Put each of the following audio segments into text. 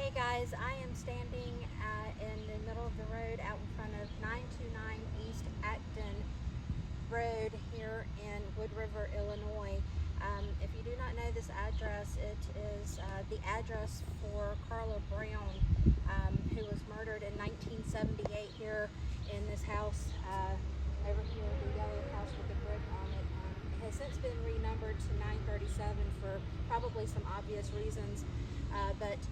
Hey guys, I am standing in the middle of the road out in front of 929 East Acton Road here in Wood River, Illinois. If you do not know this address, it is the address for Karla Brown, who was murdered in 1978 here in this house over here, the yellow house with the brick on it. It has since been renumbered to 937 for probably some obvious reasons, but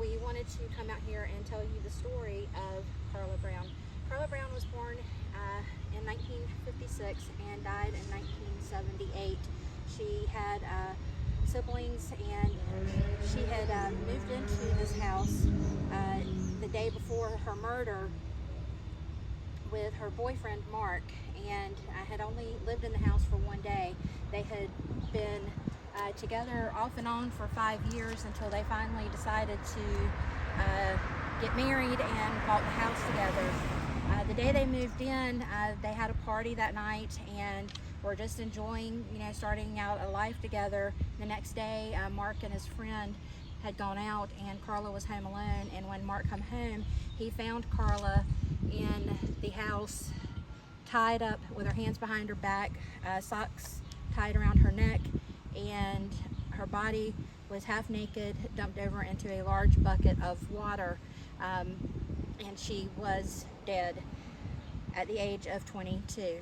we wanted to come out here and tell you the story of Karla Brown. Karla Brown was born in 1956 and died in 1978. She had siblings, and she had moved into this house the day before her murder with her boyfriend Mark, and had only lived in the house for one day. They had been together off and on for 5 years until they finally decided to get married and bought the house together. The day they moved in, they had a party that night and were just enjoying, starting out a life together. The next day, Mark and his friend had gone out and Karla was home alone, and when Mark came home, he found Karla in the house tied up with her hands behind her back, socks tied around her neck, and her body was half naked, dumped over into a large bucket of water, and she was dead at the age of 22.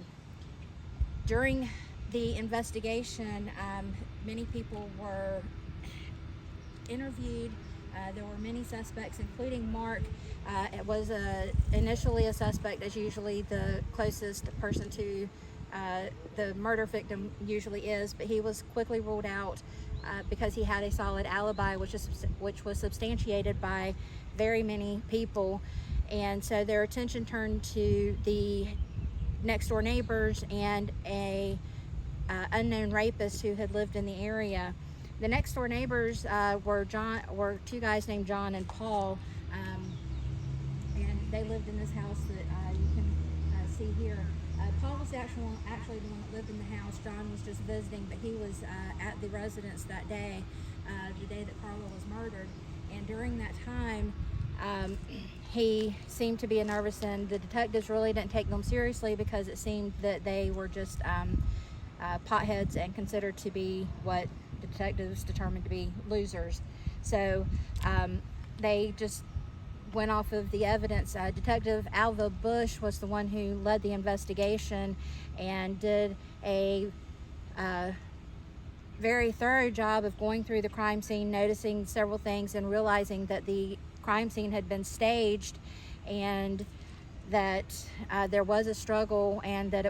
During the investigation, many people were interviewed. There were many suspects, including Mark. It was initially a suspect, as usually the closest person to the murder victim usually is, but he was quickly ruled out because he had a solid alibi, which was substantiated by very many people, and so their attention turned to the next door neighbors and a unknown rapist who had lived in the area. The next door neighbors were two guys named John and Paul, and they lived in this house that you can see here. Paul was actually the one that lived in the house. John was just visiting, but he was at the residence that day, the day that Karla was murdered. And during that time, he seemed to be nervous, and the detectives really didn't take them seriously because it seemed that they were just potheads and considered to be what the detectives determined to be losers. So they just went off of the evidence. Detective Alva Bush was the one who led the investigation and did a very thorough job of going through the crime scene, noticing several things, and realizing that the crime scene had been staged, and that there was a struggle, and that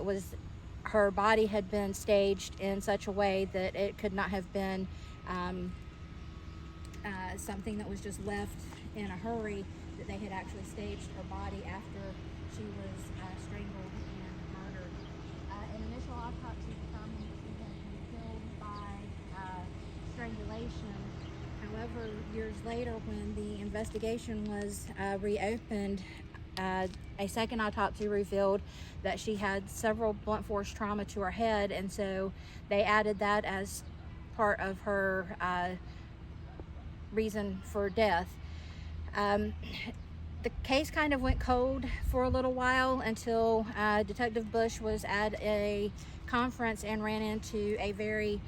her body had been staged in such a way that it could not have been something that was just left in a hurry, that they had actually staged her body after she was strangled and murdered. An initial autopsy determined that she had been killed by strangulation. However, years later, when the investigation was reopened, a second autopsy revealed that she had several blunt force trauma to her head, and so they added that as part of her reason for death. The case kind of went cold for a little while until Detective Bush was at a conference and ran into a very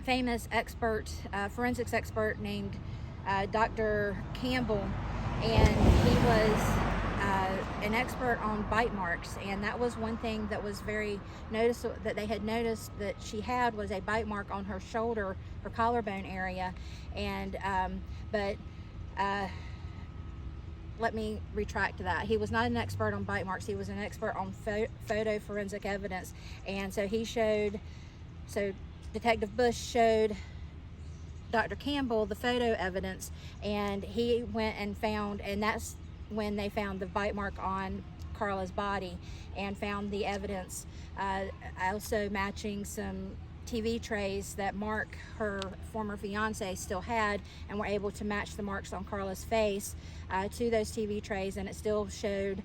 famous expert, forensics expert named Dr. Campbell, and he was an expert on bite marks, and that was one thing that was very noticeable, that they had noticed that she had, was a bite mark on her shoulder, her collarbone area. And let me retract that. He was not an expert on bite marks. He was an expert on photo forensic evidence, and so Detective Bush showed Dr. Campbell the photo evidence, and he went and found, and that's when they found the bite mark on Karla's body, and found the evidence also matching some TV trays that Mark, her former fiance, still had, and were able to match the marks on Karla's face to those TV trays, and it still showed,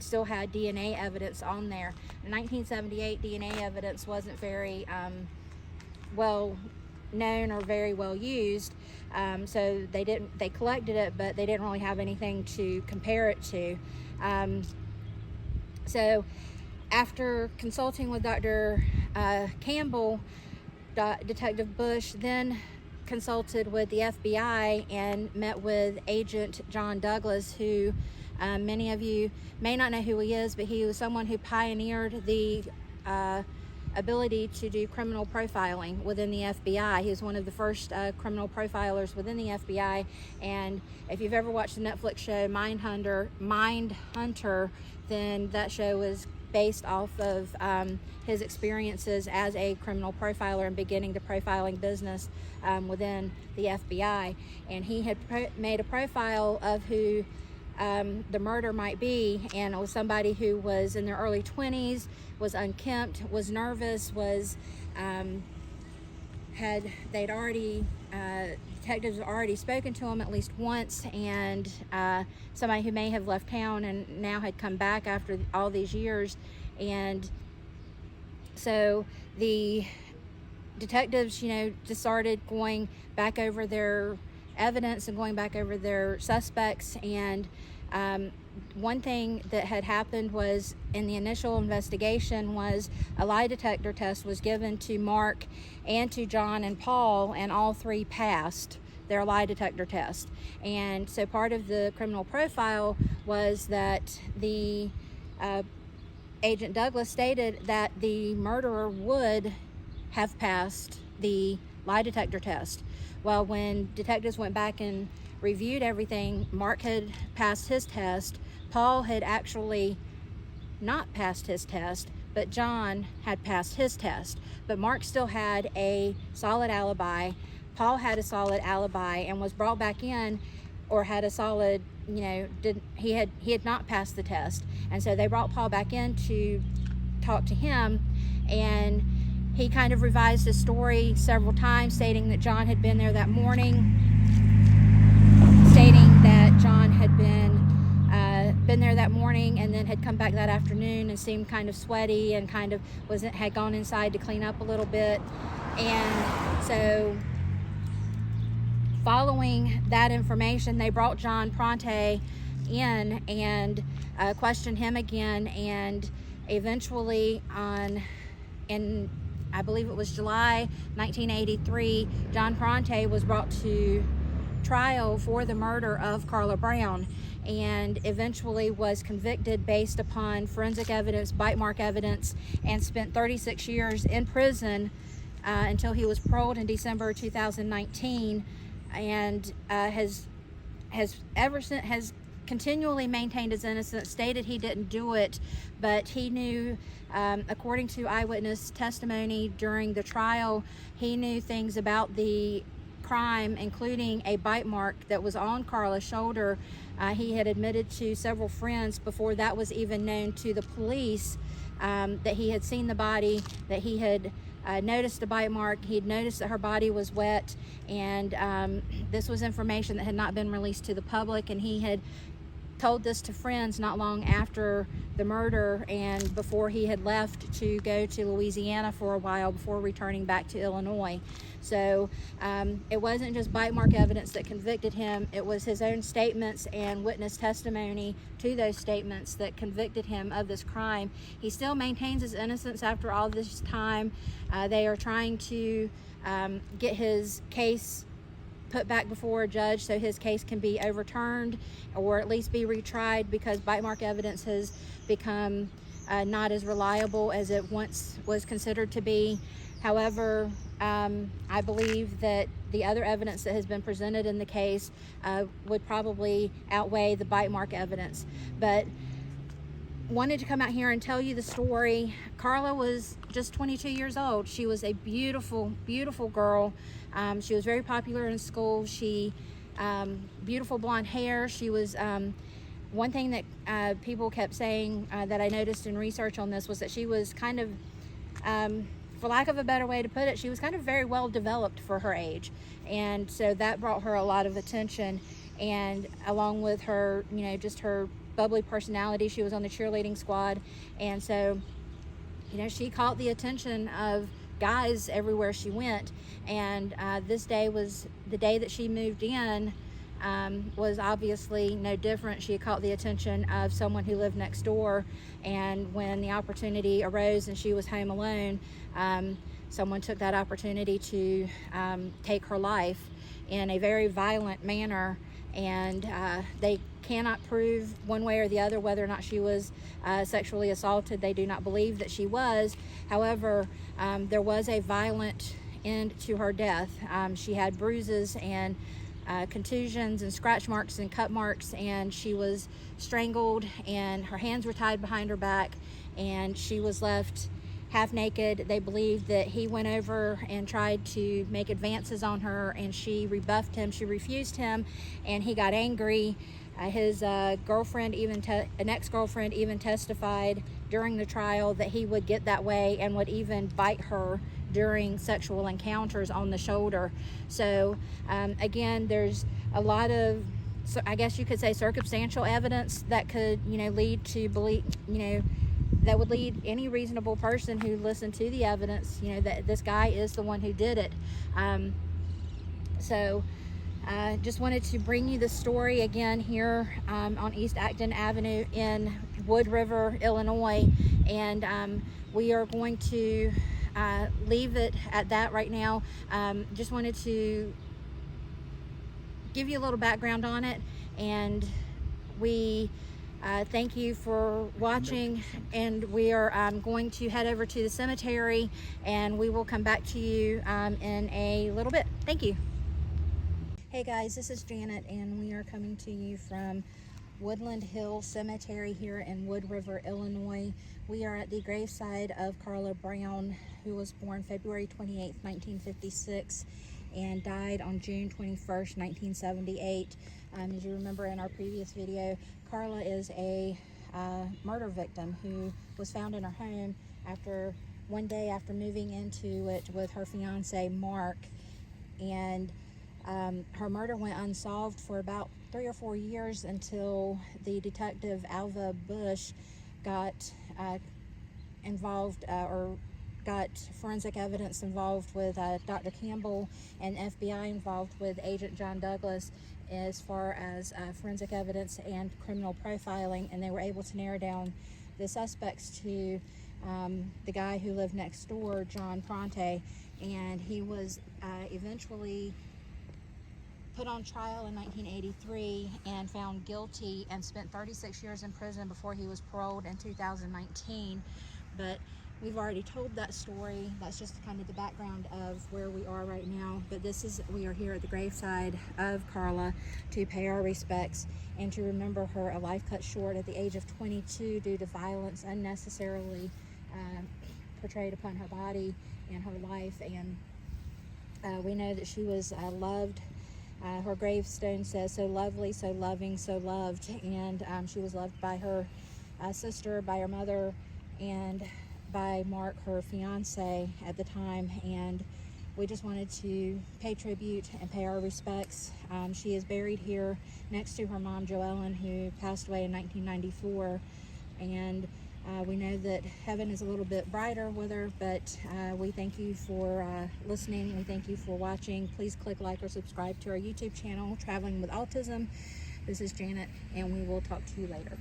still had DNA evidence on there. In 1978, DNA evidence wasn't very well known or very well used, So they collected it, but they didn't really have anything to compare it to. So after consulting with Dr. Campbell, Detective Bush then consulted with the FBI and met with Agent John Douglas, who many of you may not know who he is, but he was someone who pioneered the ability to do criminal profiling within the FBI. He was one of the first criminal profilers within the FBI, and if you've ever watched the Netflix show Mindhunter, then that show was based off of his experiences as a criminal profiler and beginning the profiling business within the FBI. And he had made a profile of who the murder might be, and it was somebody who was in their early 20s, was unkempt, was nervous, was detectives had already spoken to him at least once, and somebody who may have left town and now had come back after all these years. And so the detectives, just started going back over their evidence and going back over their suspects. And one thing that had happened was, in the initial investigation, was a lie detector test was given to Mark and to John and Paul, and all three passed their lie detector test. And so part of the criminal profile was that the Agent Douglas stated that the murderer would have passed the lie detector test. Well, when detectives went back and reviewed everything, Mark had passed his test, Paul had actually not passed his test, but John had passed his test. But Mark still had a solid alibi. Paul had a solid alibi and was brought back in, or had a solid, he had not passed the test. And so they brought Paul back in to talk to him, and he kind of revised his story several times, stating that John had been there that morning, stating that John had been there that morning and then had come back that afternoon and seemed kind of sweaty and kind of had gone inside to clean up a little bit. And so following that information, they brought John Pronte in and questioned him again, and eventually in I believe it was July 1983, John Pronte was brought to trial for the murder of Karla Brown, and eventually was convicted based upon forensic evidence, bite mark evidence, and spent 36 years in prison until he was paroled in December 2019, and has continually maintained his innocence, stated he didn't do it, but he knew, according to eyewitness testimony during the trial, he knew things about the crime, including a bite mark that was on Karla's shoulder. He had admitted to several friends before that was even known to the police that he had seen the body, that he had noticed a bite mark, he'd noticed that her body was wet, and this was information that had not been released to the public, and he had told this to friends not long after the murder and before he had left to go to Louisiana for a while before returning back to Illinois. So it wasn't just bite mark evidence that convicted him, it was his own statements and witness testimony to those statements that convicted him of this crime. He still maintains his innocence after all this time. They are trying to get his case put back before a judge so his case can be overturned or at least be retried, because bite mark evidence has become not as reliable as it once was considered to be. However, I believe that the other evidence that has been presented in the case would probably outweigh the bite mark evidence. But wanted to come out here and tell you the story. Karla was just 22 years old. She was a beautiful, beautiful girl. She was very popular in school. She, beautiful blonde hair. She was, one thing that people kept saying that I noticed in research on this was that she was kind of, for lack of a better way to put it, she was kind of very well developed for her age. And so that brought her a lot of attention. And along with her, just her bubbly personality, she was on the cheerleading squad. And so, she caught the attention of guys everywhere she went. And this day was the day that she moved in. Was obviously no different. She had caught the attention of someone who lived next door, and when the opportunity arose and she was home alone, someone took that opportunity to take her life in a very violent manner. And they cannot prove one way or the other whether or not she was sexually assaulted. They do not believe that she was. However, there was a violent end to her death. She had bruises and contusions and scratch marks and cut marks, and she was strangled, and her hands were tied behind her back, and she was left half naked. They believe that he went over and tried to make advances on her, and she rebuffed him. She refused him, and he got angry. His girlfriend, an ex-girlfriend, even testified during the trial that he would get that way and would even bite her during sexual encounters on the shoulder. So again, there's a lot of, so I guess you could say, circumstantial evidence that could, lead to believe, that would lead any reasonable person who listened to the evidence, that this guy is the one who did it. So just wanted to bring you the story again here on East Acton Avenue in Wood River, Illinois, and we are going to leave it at that right now. Just wanted to give you a little background on it, and we thank you for watching, and we are going to head over to the cemetery, and we will come back to you in a little bit. Thank you. Hey guys, this is Janet, and we are coming to you from Woodland Hill Cemetery here in Wood River, Illinois. We are at the graveside of Karla Brown, who was born February 28, 1956, and died on June 21st, 1978. As you remember in our previous video, Karla is a murder victim who was found in her home one day after moving into it with her fiance, Mark. And her murder went unsolved for about 3 or 4 years until the detective Alva Bush got involved, or got forensic evidence involved with Dr. Campbell, and FBI involved with Agent John Douglas as far as forensic evidence and criminal profiling, and they were able to narrow down the suspects to the guy who lived next door, John Pronte, and he was eventually put on trial in 1983 and found guilty and spent 36 years in prison before he was paroled in 2019. But we've already told that story. That's just kind of the background of where we are right now. But we are here at the graveside of Karla to pay our respects and to remember her, a life cut short at the age of 22 due to violence unnecessarily portrayed upon her body and her life. And we know that she was loved. Her gravestone says, "So lovely, so loving, so loved," and she was loved by her sister, by her mother, and by Mark, her fiance at the time. And we just wanted to pay tribute and pay our respects. She is buried here next to her mom, Joellen, who passed away in 1994. And we know that heaven is a little bit brighter with her, but we thank you for listening. We thank you for watching. Please click like or subscribe to our YouTube channel, Traveling with Autism. This is Janet, and we will talk to you later.